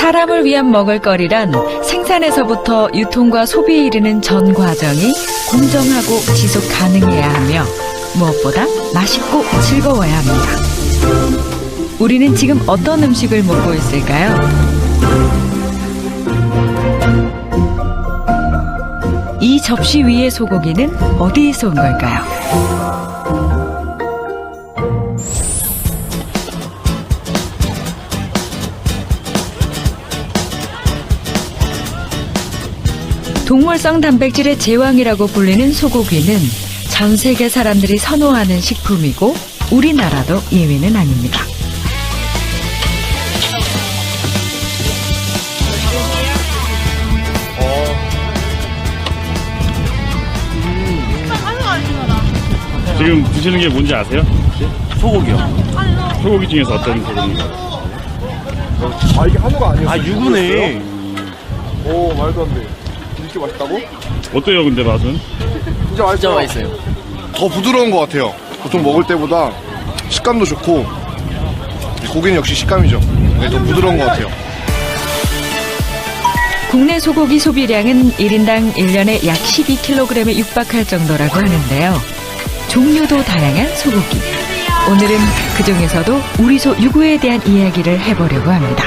사람을 위한 먹을거리란 생산에서부터 유통과 소비에 이르는 전 과정이 공정하고 지속 가능해야 하며 무엇보다 맛있고 즐거워야 합니다. 우리는 지금 어떤 음식을 먹고 있을까요? 이 접시 위의 소고기는 어디에서 온 걸까요? 동물성 단백질의 제왕이라고 불리는 소고기는 전 세계 사람들이 선호하는 식품이고 우리나라도 예외는 아닙니다. 지금 드시는 게 뭔지 아세요? 소고기요. 소고기 중에서 어떤 소고기인가요? 아 이게 한우가 아니었어요? 아, 유부네. 오 말도 안 돼. 이렇게 맛있다고? 어때요, 근데 맛은? 진짜 맛있어요. 진짜 맛있어요. 더 부드러운 것 같아요. 보통 먹을 때보다 식감도 좋고 고기는 역시 식감이죠. 네, 더 부드러운 것 같아요. 국내 소고기 소비량은 1인당 1년에 약 12kg에 육박할 정도라고 하는데요. 종류도 다양한 소고기. 오늘은 그중에서도 우리 소 유구에 대한 이야기를 해보려고 합니다.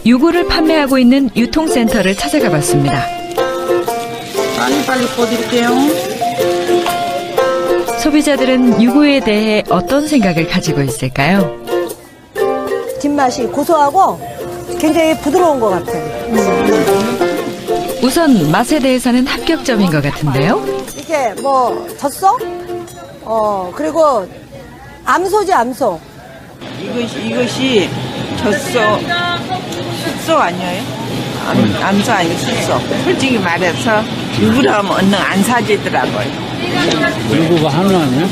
유구를 판매하고 있는 유통센터를 찾아가 봤습니다. 빨리 보여드릴게요. 소비자들은 유구에 대해 어떤 생각을 가지고 있을까요? 뒷맛이 고소하고 굉장히 부드러운 것 같아요. 우선 맛에 대해서는 합격점인 것 같은데요. 이렇게 뭐 젖소? 그리고 암소지 암소. 이것이 젖소, 숫소 아니에요? 암소 아니고 숫소. 솔직히 말해서 유부라 하면 얼른 안 사지더라고요. 유구가 한우 아니야?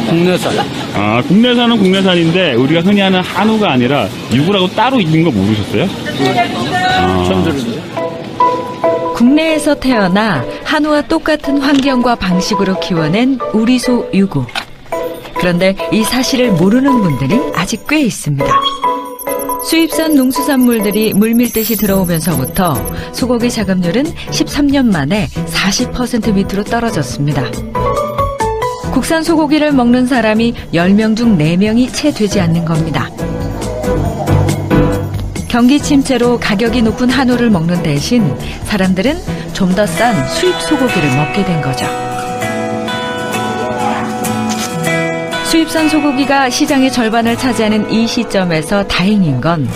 국내산. 아, 국내산은 국내산인데 우리가 흔히 하는 한우가 아니라 유구라고 따로 있는 거 모르셨어요? 처음 들었어요. 국내에서 태어나 한우와 똑같은 환경과 방식으로 키워낸 우리 소 유구. 그런데 이 사실을 모르는 분들이 아직 꽤 있습니다. 수입산 농수산물들이 물밀듯이 들어오면서부터 소고기 자급률은 13년 만에 40% 밑으로 떨어졌습니다. 국산 소고기를 먹는 사람이 10명 중 4명이 채 되지 않는 겁니다. 경기 침체로 가격이 높은 한우를 먹는 대신 사람들은 좀 더 싼 수입 소고기를 먹게 된 거죠. 수입산 소고기가 시장의 절반을 차지하는 이 시점에서 다행인 건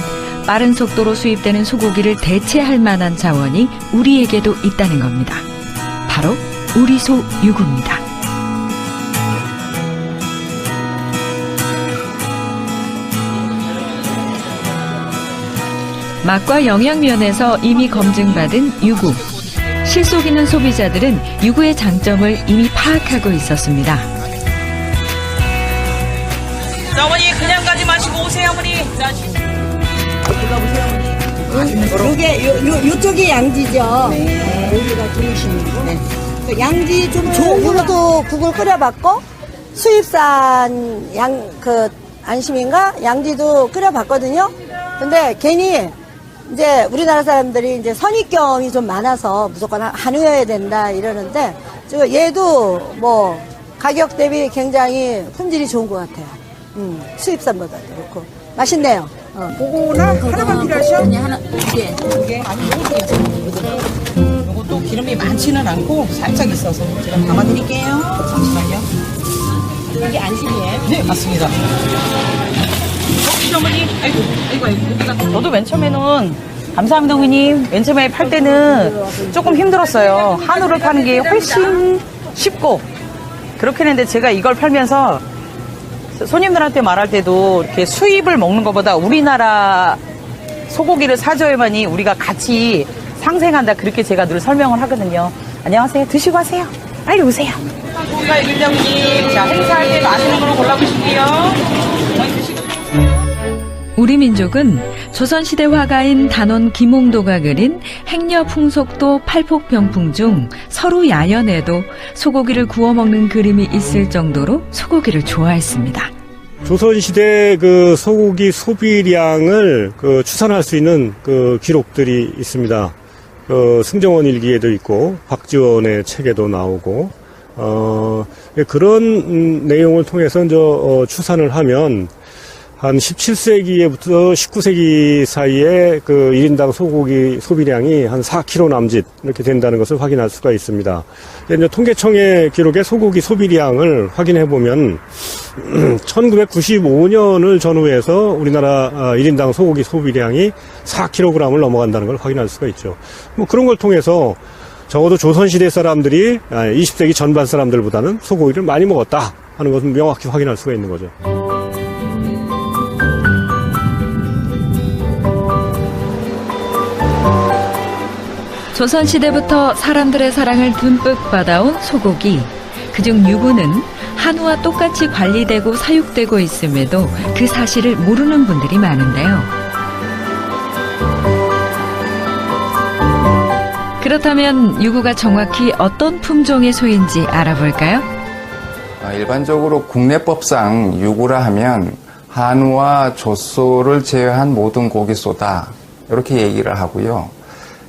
빠른 속도로 수입되는 소고기를 대체할 만한 자원이 우리에게도 있다는 겁니다. 바로 우리 소 유구입니다. 맛과 영양 면에서 이미 검증받은 유구. 실속 있는 소비자들은 유구의 장점을 이미 파악하고 있었습니다. 어머니 그냥 가지 마시고 오세요 어머니. 이게 요쪽이 양지죠. 네. 여기가 중심이고. 네. 양지 좀 좋은 걸로도 국을 끓여봤고 수입산 안심인가 양지도 끓여봤거든요. 근데 괜히 이제 우리나라 사람들이 이제 선입견이 좀 많아서 무조건 한우여야 된다 이러는데 지금 얘도 뭐 가격 대비 굉장히 품질이 좋은 것 같아요. 수입산보다 그렇고 맛있네요. 그거나 하나만 필요하셔? 아니 하나 두개 아니 요것도 기름이 많지는 않고 살짝 있어서 제가 담아드릴게요. 잠시만요. 이게 안심이에요? 네 맞습니다. 어머니 아이고 저도 맨 처음에는 감사합니다 어머님. 맨 처음에 팔 때는 조금 힘들었어요. 한우를 파는 게 훨씬 쉽고 그렇게 했는데 제가 이걸 팔면서 손님들한테 말할 때도 이렇게 수입을 먹는 것보다 우리나라 소고기를 사줘야만이 우리가 같이 상생한다 그렇게 제가 늘 설명을 하거든요. 안녕하세요. 드시고 하세요. 빨리 오세요. 고가 일정님 자 행사할 때 맛있는 걸로 골라보실게요. 우리 민족은 조선시대 화가인 단원 김홍도가 그린 행여 풍속도 팔폭병풍 중 서로 야연에도 소고기를 구워 먹는 그림이 있을 정도로 소고기를 좋아했습니다. 조선시대 그 소고기 소비량을 추산할 수 있는 그 기록들이 있습니다. 승정원 일기에도 있고 박지원의 책에도 나오고 그런 내용을 통해서 추산을 하면 한 17세기부터 19세기 사이에 그 1인당 소고기 소비량이 한 4kg 남짓 이렇게 된다는 것을 확인할 수가 있습니다. 이제 통계청의 기록에 소고기 소비량을 확인해 보면 1995년을 전후해서 우리나라 1인당 소고기 소비량이 4kg을 넘어간다는 걸 확인할 수가 있죠. 뭐 그런 걸 통해서 적어도 조선시대 사람들이 20세기 전반 사람들보다는 소고기를 많이 먹었다 하는 것은 명확히 확인할 수가 있는 거죠. 조선시대부터 사람들의 사랑을 듬뿍 받아온 소고기. 그중 유구는 한우와 똑같이 관리되고 사육되고 있음에도 그 사실을 모르는 분들이 많은데요. 그렇다면 유구가 정확히 어떤 품종의 소인지 알아볼까요? 일반적으로 국내법상 유구라 하면 한우와 젖소를 제외한 모든 고기소다 이렇게 얘기를 하고요.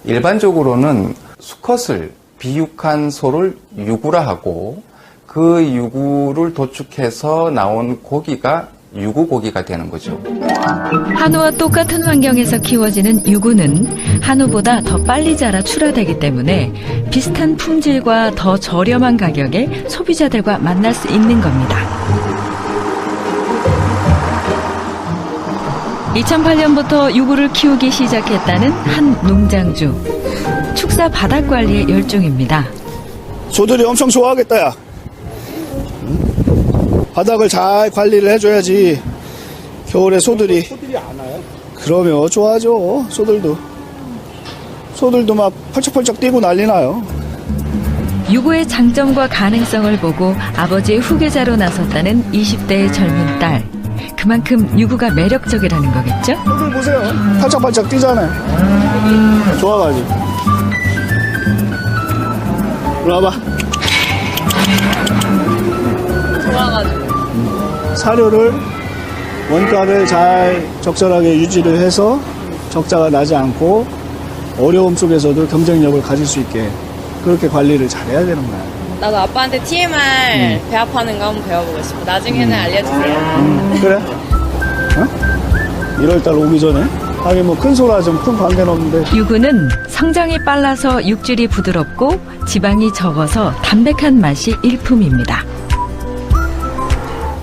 일반적으로는 수컷을 비육한 소를 유구라 하고 그 유구를 도축해서 나온 고기가 유구고기가 되는 거죠. 한우와 똑같은 환경에서 키워지는 유구는 한우보다 더 빨리 자라 출하되기 때문에 비슷한 품질과 더 저렴한 가격에 소비자들과 만날 수 있는 겁니다. 2008년부터 유구를 키우기 시작했다는 한 농장주. 축사 바닥 관리에 열중입니다. 소들이 엄청 좋아하겠다, 야. 바닥을 잘 관리를 해줘야지 겨울에 소들이 안 와요? 그러면 좋아하죠. 소들도 막 펄쩍펄쩍 뛰고 난리 나요. 유구의 장점과 가능성을 보고 아버지의 후계자로 나섰다는 20대의 젊은 딸. 그만큼 유구가 매력적이라는 거겠죠? 소들 보세요. 팔짝팔짝 뛰잖아요. 좋아가지고. 이리 와봐. 좋아가지고. 사료를 원가를 잘 적절하게 유지를 해서 적자가 나지 않고 어려움 속에서도 경쟁력을 가질 수 있게 그렇게 관리를 잘해야 되는 거야. 나도 아빠한테 TMR 배합하는 거 한번 배워보고 싶어. 나중에는 알려주세요. 그래? 어? 1월달 오기 전에? 하긴 뭐 큰 소라 좀 큰 관계는 없는데. 유구는 성장이 빨라서 육질이 부드럽고 지방이 적어서 담백한 맛이 일품입니다.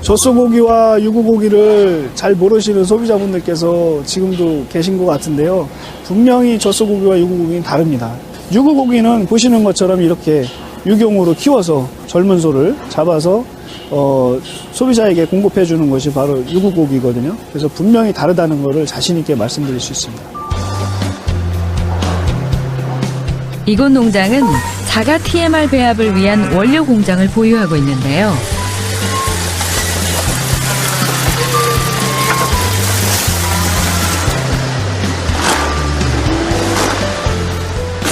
젖소고기와 유구고기를 잘 모르시는 소비자분들께서 지금도 계신 것 같은데요. 분명히 젖소고기와 유구고기는 다릅니다. 유구고기는 보시는 것처럼 이렇게 유경으로 키워서 젊은 소를 잡아서 소비자에게 공급해 주는 것이 바로 유구고기거든요. 그래서 분명히 다르다는 것을 자신 있게 말씀드릴 수 있습니다. 이곳 농장은 자가 TMR 배합을 위한 원료 공장을 보유하고 있는데요.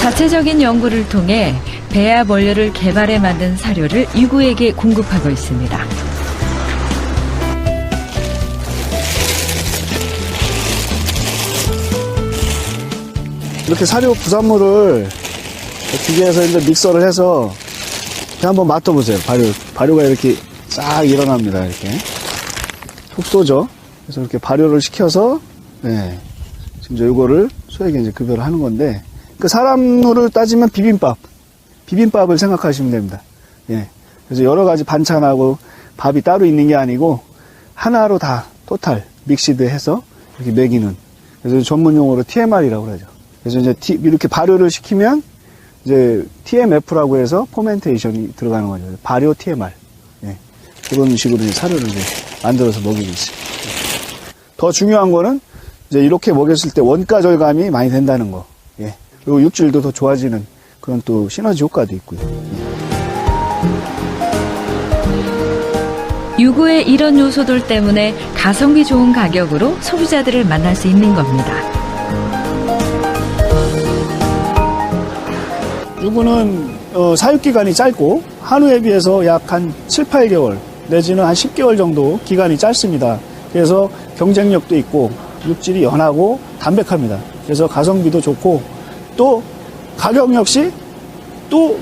자체적인 연구를 통해 배합 원료를 개발해 만든 사료를 유구에게 공급하고 있습니다. 이렇게 사료 부산물을 기계에서 이제 믹서를 해서 이렇게 한번 맡아보세요. 발효가 이렇게 싹 일어납니다. 이렇게 톡 쏘죠. 그래서 이렇게 발효를 시켜서 네, 지금 이제 이거를 소에게 이제 급여를 하는 건데. 그 사람으로 따지면 비빔밥을 생각하시면 됩니다. 예. 그래서 여러 가지 반찬하고 밥이 따로 있는 게 아니고 하나로 다 토탈 믹시드 해서 이렇게 먹이는. 그래서 전문 용어로 TMR이라고 그러죠. 그래서 이제 이렇게 발효를 시키면 이제 TMF라고 해서 포멘테이션이 들어가는 거죠. 발효 TMR. 예. 그런 식으로 이제 사료를 이제 만들어서 먹이고 있어요. 더 중요한 거는 이제 이렇게 먹였을 때 원가 절감이 많이 된다는 거. 예. 그리고 육질도 더 좋아지는 그런 또 시너지 효과도 있고요. 유구의 이런 요소들 때문에 가성비 좋은 가격으로 소비자들을 만날 수 있는 겁니다. 유구는 사육기간이 짧고 한우에 비해서 약 한 7, 8개월 내지는 한 10개월 정도 기간이 짧습니다. 그래서 경쟁력도 있고 육질이 연하고 담백합니다. 그래서 가성비도 좋고 또 가격 역시 또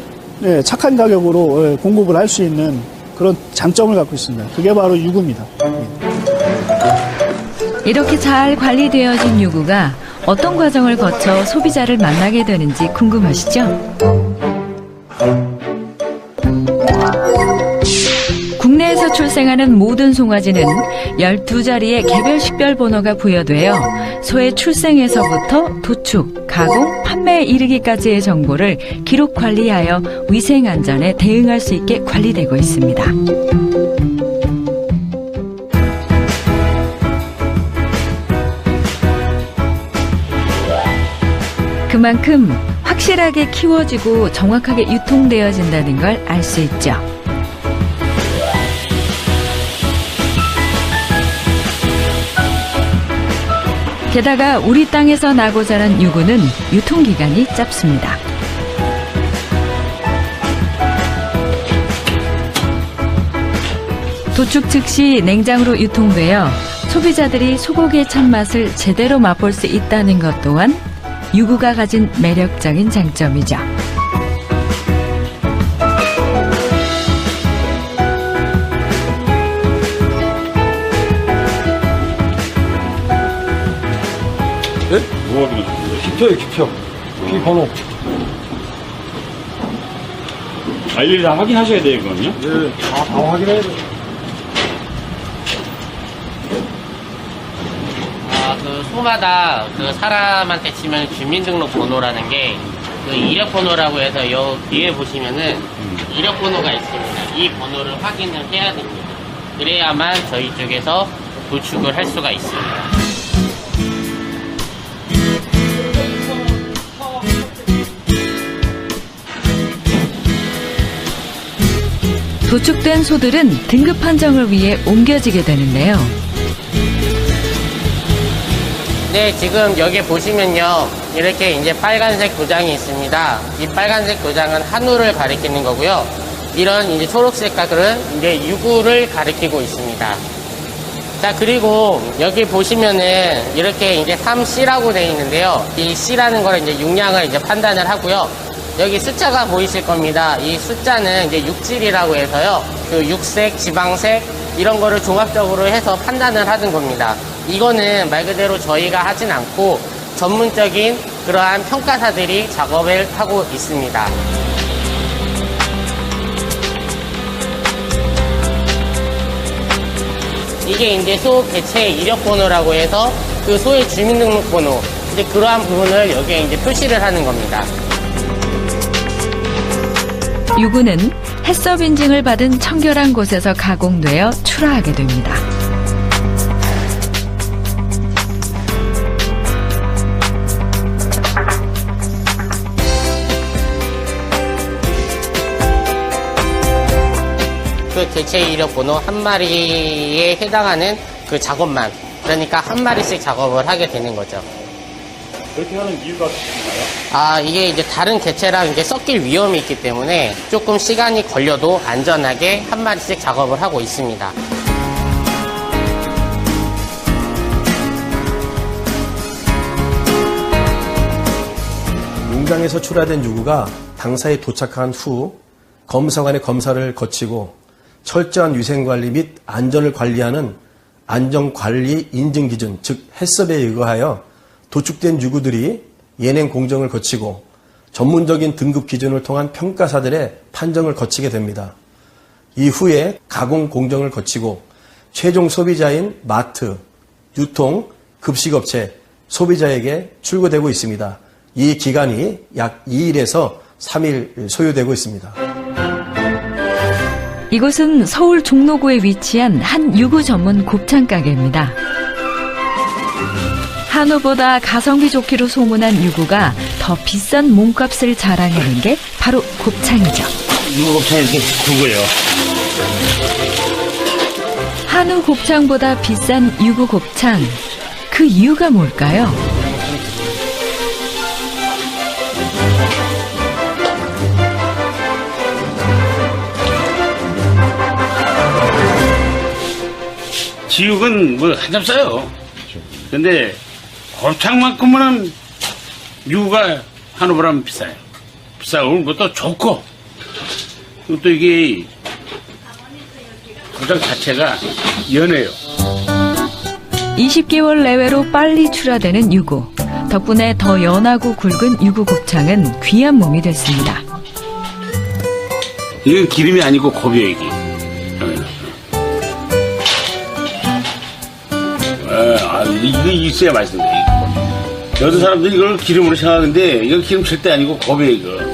착한 가격으로 공급을 할 수 있는 그런 장점을 갖고 있습니다. 그게 바로 유구입니다. 이렇게 잘 관리되어진 유구가 어떤 과정을 거쳐 소비자를 만나게 되는지 궁금하시죠? 국내에서 출생하는 모든 송아지는 12자리의 개별 식별 번호가 부여되어 소의 출생에서부터 도축, 가공, 판매에 이르기까지의 정보를 기록 관리하여 위생 안전에 대응할 수 있게 관리되고 있습니다. 그만큼 확실하게 키워지고 정확하게 유통되어진다는 걸 알 수 있죠. 게다가 우리 땅에서 나고 자란 유구는 유통기간이 짧습니다. 도축 즉시 냉장으로 유통되어 소비자들이 소고기의 참맛을 제대로 맛볼 수 있다는 것 또한 유구가 가진 매력적인 장점이죠. 뭐가 그러셨어요? 기표요, 기표. 기 번호. 아, 이거 다 확인하셔야 돼요, 그거는요? 네, 다 확인해야 돼요. 그 소마다 그 사람한테 치면 주민등록번호라는 게 그 이력번호라고 해서 여 뒤에 보시면은 이력번호가 있습니다. 이 번호를 확인을 해야 됩니다. 그래야만 저희 쪽에서 도축을 할 수가 있습니다. 도축된 소들은 등급 판정을 위해 옮겨지게 되는데요. 네, 지금 여기 보시면요. 이렇게 이제 빨간색 도장이 있습니다. 이 빨간색 도장은 한우를 가리키는 거고요. 이런 이제 초록색 각은 이제 유구를 가리키고 있습니다. 자, 그리고 여기 보시면은 이렇게 이제 3C라고 되어 있는데요. 이 C라는 거는 이제 육량을 이제 판단을 하고요. 여기 숫자가 보이실 겁니다. 이 숫자는 이제 육질이라고 해서요. 그 육색, 지방색 이런 거를 종합적으로 해서 판단을 하는 겁니다. 이거는 말 그대로 저희가 하진 않고 전문적인 그러한 평가사들이 작업을 하고 있습니다. 이게 이제 소 개체 이력번호라고 해서 그 소의 주민등록번호, 이제 그러한 부분을 여기에 이제 표시를 하는 겁니다. 유구는 해썹 인증을 받은 청결한 곳에서 가공되어 출하하게 됩니다. 그 개체 이력 번호 한 마리에 해당하는 그 작업만, 그러니까 한 마리씩 작업을 하게 되는 거죠. 그렇게 하는 이유가 있나요? 이게 이제 다른 개체랑 이제 섞일 위험이 있기 때문에 조금 시간이 걸려도 안전하게 한 마리씩 작업을 하고 있습니다. 농장에서 출하된 유구가 당사에 도착한 후 검사관의 검사를 거치고 철저한 위생관리 및 안전을 관리하는 안전관리 인증기준, 즉 해썹에 의거하여 도축된 유구들이 예냉 공정을 거치고 전문적인 등급 기준을 통한 평가사들의 판정을 거치게 됩니다. 이후에 가공 공정을 거치고 최종 소비자인 마트, 유통, 급식업체, 소비자에게 출고되고 있습니다. 이 기간이 약 2일에서 3일 소요되고 있습니다. 이곳은 서울 종로구에 위치한 한 유구 전문 곱창 가게입니다. 한우보다 가성비 좋기로 소문난 유구가 더 비싼 몸값을 자랑하는 게 바로 곱창이죠. 유구 곱창이 이렇게 굵어요. 한우 곱창보다 비싼 유구 곱창. 그 이유가 뭘까요? 지육은 뭐 한참 싸요. 근데 곱창만큼은 유구가 한우보다는 비싸요. 비싸고 뭐 또 좋고 또 이게 곱창 자체가 연해요. 20개월 내외로 빨리 출하되는 유구. 덕분에 더 연하고 굵은 유구 곱창은 귀한 몸이 됐습니다. 이건 기름이 아니고 고비예요, 이게. 이거 있어야 맛있는 거예요. 여러 사람들이 이걸 기름으로 생각하는데 이건 기름 절대 아니고 고비예요, 이거.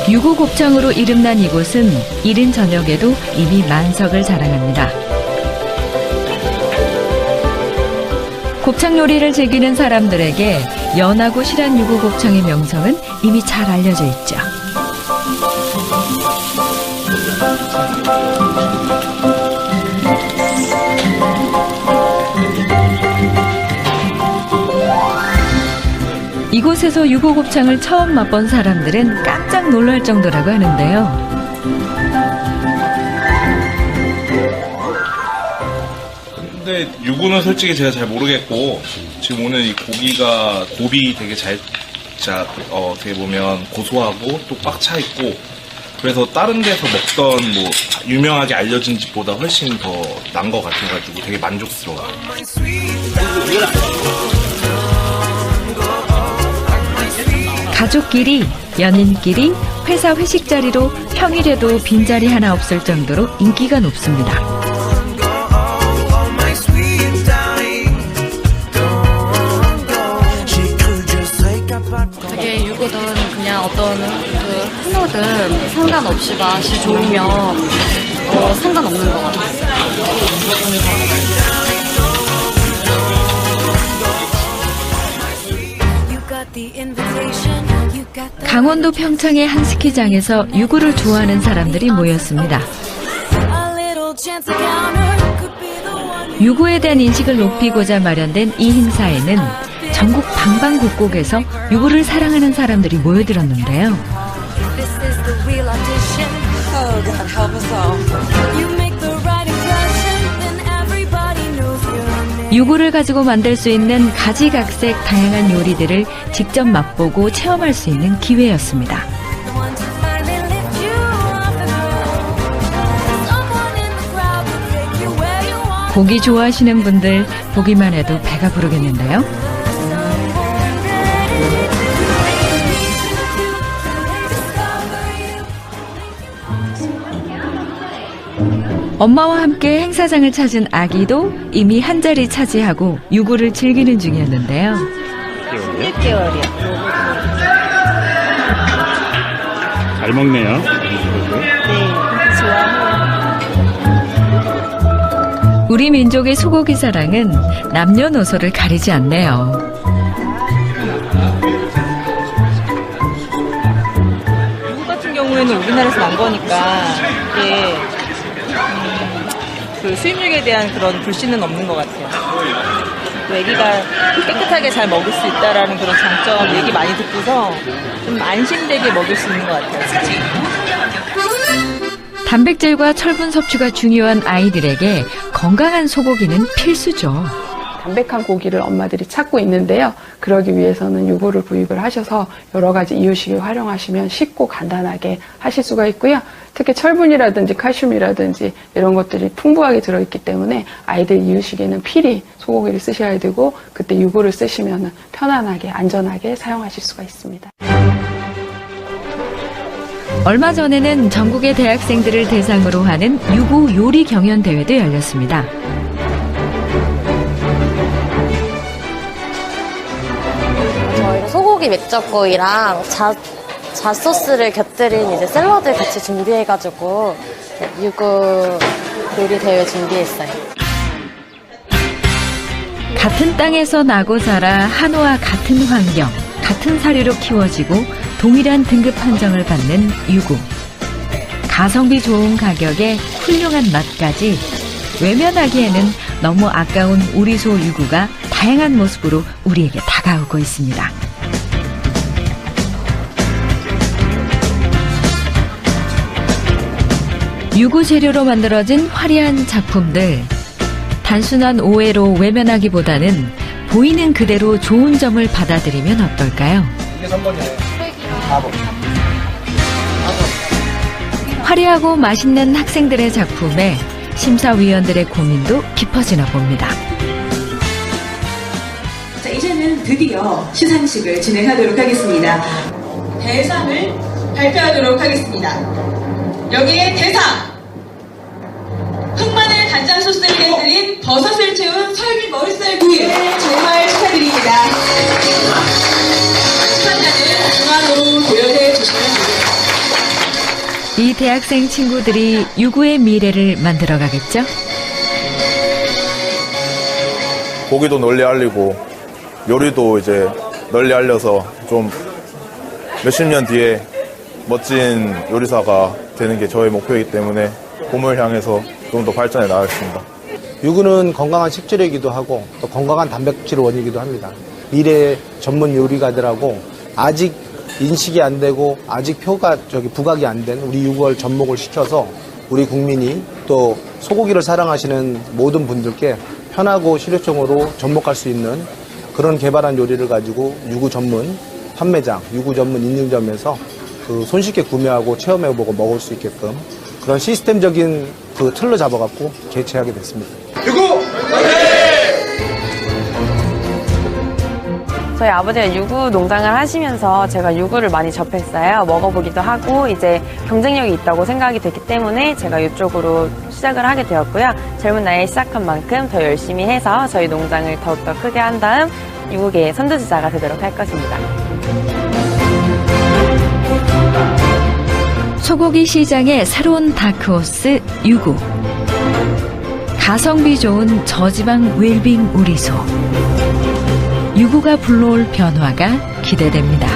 유구 곱창으로 이름난 이곳은 이른 저녁에도 이미 만석을 자랑합니다. 곱창 요리를 즐기는 사람들에게 연하고 실한 유구 곱창의 명성은 이미 잘 알려져 있죠. 이곳에서 유구 곱창을 처음 맛본 사람들은 깜짝 놀랄 정도라고 하는데요. 근데 유구는 솔직히 제가 잘 모르겠고 지금 오늘 이 고기가 곱이 되게 어떻게 보면 고소하고 또 꽉 차 있고 그래서 다른 데서 먹던 뭐 유명하게 알려진 집보다 훨씬 더 난 것 같아가지고 되게 만족스러워요. 가족끼리, 연인끼리, 회사 회식 자리로 평일에도 빈자리 하나 없을 정도로 인기가 높습니다. 이게 유구든 그냥 어떤 그 한우든 상관없이 맛이 좋으면 상관없는 것 같아요. 강원도 평창의 한 스키장에서 유구를 좋아하는 사람들이 모였습니다. 유구에 대한 인식을 높이고자 마련된 이 행사에는 전국 방방곡곡에서 유구를 사랑하는 사람들이 모여들었는데요. 유구를 가지고 만들 수 있는 가지각색 다양한 요리들을 직접 맛보고 체험할 수 있는 기회였습니다. 고기 좋아하시는 분들 보기만 해도 배가 부르겠는데요. 엄마와 함께 행사장을 찾은 아기도 이미 한 자리 차지하고 유구를 즐기는 중이었는데요. 6개월이요. 잘 먹네요. 네, 좋아해요. 우리 민족의 소고기 사랑은 남녀노소를 가리지 않네요. 유구 같은 경우에는 우리나라에서 난 거니까 이게 그 수입육에 대한 그런 불신은 없는 것 같아요. 또 애기가 깨끗하게 잘 먹을 수 있다라는 그런 장점 얘기 많이 듣고서 좀 안심되게 먹을 수 있는 것 같아요. 단백질과 철분 섭취가 중요한 아이들에게 건강한 소고기는 필수죠. 담백한 고기를 엄마들이 찾고 있는데요. 그러기 위해서는 유구를 구입을 하셔서 여러 가지 이유식에 활용하시면 쉽고 간단하게 하실 수가 있고요. 특히 철분이라든지 칼슘이라든지 이런 것들이 풍부하게 들어있기 때문에 아이들 이유식에는 필히 소고기를 쓰셔야 되고 그때 유구를 쓰시면 편안하게 안전하게 사용하실 수가 있습니다. 얼마 전에는 전국의 대학생들을 대상으로 하는 유구 요리 경연 대회도 열렸습니다. 저희는 소고기 맥젓구이랑 잣소스를 곁들인 이제 샐러드 같이 준비해가지고 유구 요리 대회 준비했어요. 같은 땅에서 나고 자라 한우와 같은 환경, 같은 사료로 키워지고 동일한 등급 판정을 받는 유구. 가성비 좋은 가격에 훌륭한 맛까지 외면하기에는 너무 아까운 우리소 유구가 다양한 모습으로 우리에게 다가오고 있습니다. 유구 재료로 만들어진 화려한 작품들. 단순한 오해로 외면하기보다는 보이는 그대로 좋은 점을 받아들이면 어떨까요? 이게 3번이에요. 4번. 화려하고 맛있는 학생들의 작품에 심사위원들의 고민도 깊어지나 봅니다. 자, 이제는 드디어 시상식을 진행하도록 하겠습니다. 대상을 발표하도록 하겠습니다. 여기에 대상! 흑마늘 간장 소스를 내드린 버섯을 채운 설비 머릿살 구이 정말 축하드립니다. 수상자는 중앙으로 고려해 주시면 됩니다. 이 대학생 친구들이 유구의 미래를 만들어가겠죠? 고기도 널리 알리고 요리도 이제 널리 알려서 좀 몇십 년 뒤에 멋진 요리사가 되는 게 저의 목표이기 때문에 봄을 향해서 좀 더 발전해 나가겠습니다. 유구는 건강한 식재료이기도 하고 또 건강한 단백질 원이기도 합니다. 미래 전문 요리가들하고 아직 인식이 안 되고 아직 부각이 안 된 우리 유구를 접목을 시켜서 우리 국민이 또 소고기를 사랑하시는 모든 분들께 편하고 실효성으로 접목할 수 있는 그런 개발한 요리를 가지고 유구 전문 판매장, 유구 전문 인증점에서 손쉽게 구매하고 체험해보고 먹을 수 있게끔 그런 시스템적인 틀로 잡아갖고 개최하게 됐습니다. 유구! 저희 아버지가 유구 농장을 하시면서 제가 유구를 많이 접했어요. 먹어보기도 하고 이제 경쟁력이 있다고 생각이 됐기 때문에 제가 이쪽으로 시작을 하게 되었고요. 젊은 나이에 시작한 만큼 더 열심히 해서 저희 농장을 더욱더 크게 한 다음 유구계의 선두주자가 되도록 할 것입니다. 소고기 시장의 새로운 다크호스 유구. 가성비 좋은 저지방 웰빙 우리소. 유구가 불러올 변화가 기대됩니다.